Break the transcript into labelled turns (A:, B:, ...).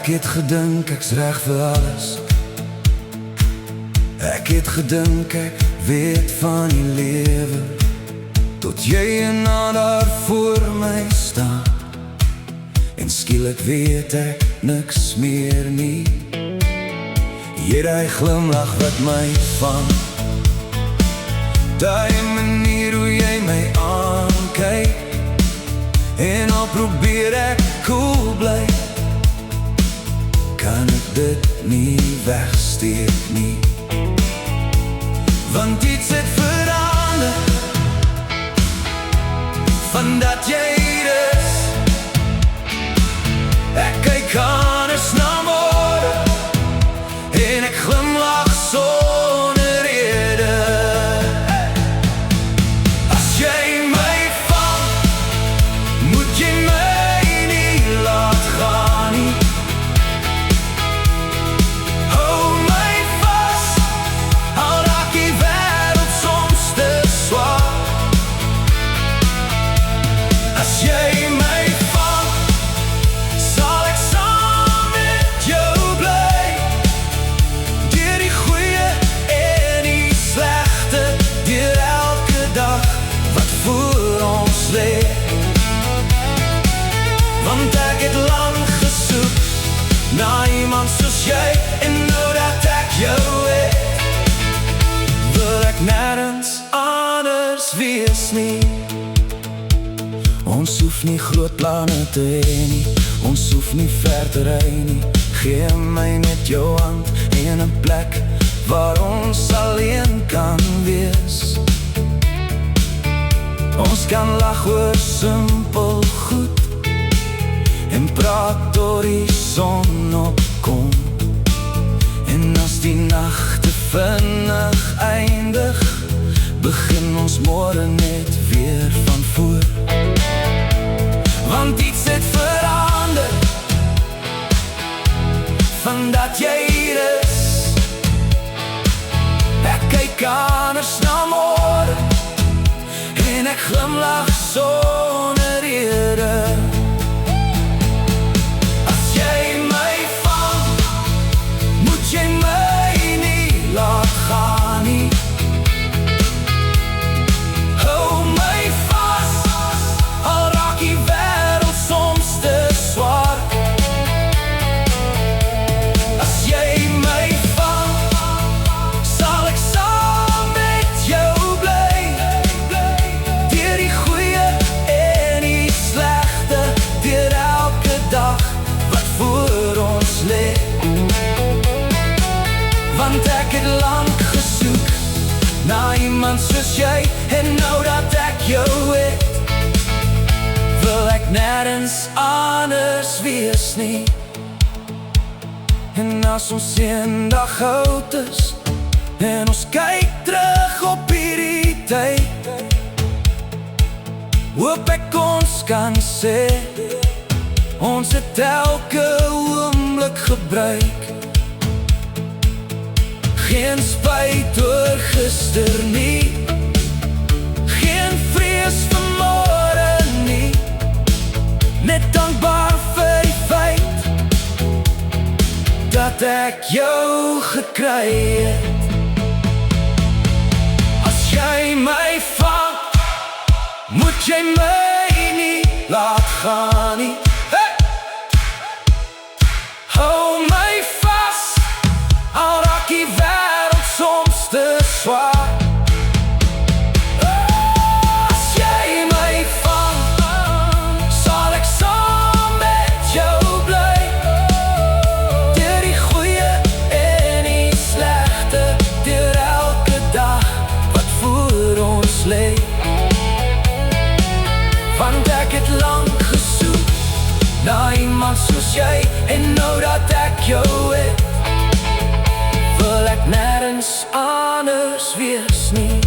A: Ek het gedink ek's reg vir alles. Ek het gedink ek weet van die lewe, tot jy en daar voor my staan. En skielik weet ek niks meer nie. Jy daai glimlach wat my vang, daai manier hoe jy my aankyk, en al probeer ek cool bly, kan ek dit nie wegsteek nie. Want iets het verander, van dat jy hier is. Ek kyk anders na môre, en ek glimlach sonder rede. As jy my vang, moet jy my nie laat gaan nie. Hou my vas, al raak die wêreld soms te swaar. As jy my vang, sal ek saam met jou bly, deur die goeie en die slegte, deur elke dag wat voor ons lê. Want ek het lang gesoek na iemand soos jy, en nou dat ek jou het, wil ek nêrens anders wees nie. Ons hoef nie groot planne te hê nie, ons hoef nie ver te ry nie. Gee my net jou hand en 'n plek waar ons alleen kan wees. Ons kan lag oor simpel goed, en praat tot die son opkom. En as die nag te vinnig eindig, begin ons môre net weer van voor. Want iets het verander, van dat jy hier is. Ek kyk anders na môre, en ek glimlach sonder rede. As jy my vang, moet jy my nie laat gaan nie. Hou my vas, al raak die wêreld soms te swaar. As jy my vang, sal ek saam met jou bly, deur die goeie en die slegte, deur elke dag wat voor ons lê. Want ek het lang gesoek na iemand soos jy, en nou dat ek jou het, wil ek nêrens anders wees nie. En as ons eendag oud is, en ons kyk terug op hierdie tyd, hoop ek ons kan sê, ons het elke oomblik gebruik. Geen spyt oor gister nie, geen vrees vir môre nie, net dankbaar vir die feit dat ek jou gekry het. As jy my vang, moet jy my nie laat gaan nie. Hey! Hou my vas, al raak die wêreld soms te swaar. As jy my vang, sal ek saam met jou bly, deur die goeie en die slegte, deur elke dag wat voor ons lê. Want ek het lang gesoek na iemand soos jy, en nou dat ek jou het, wil ek nêrens anders wees nie.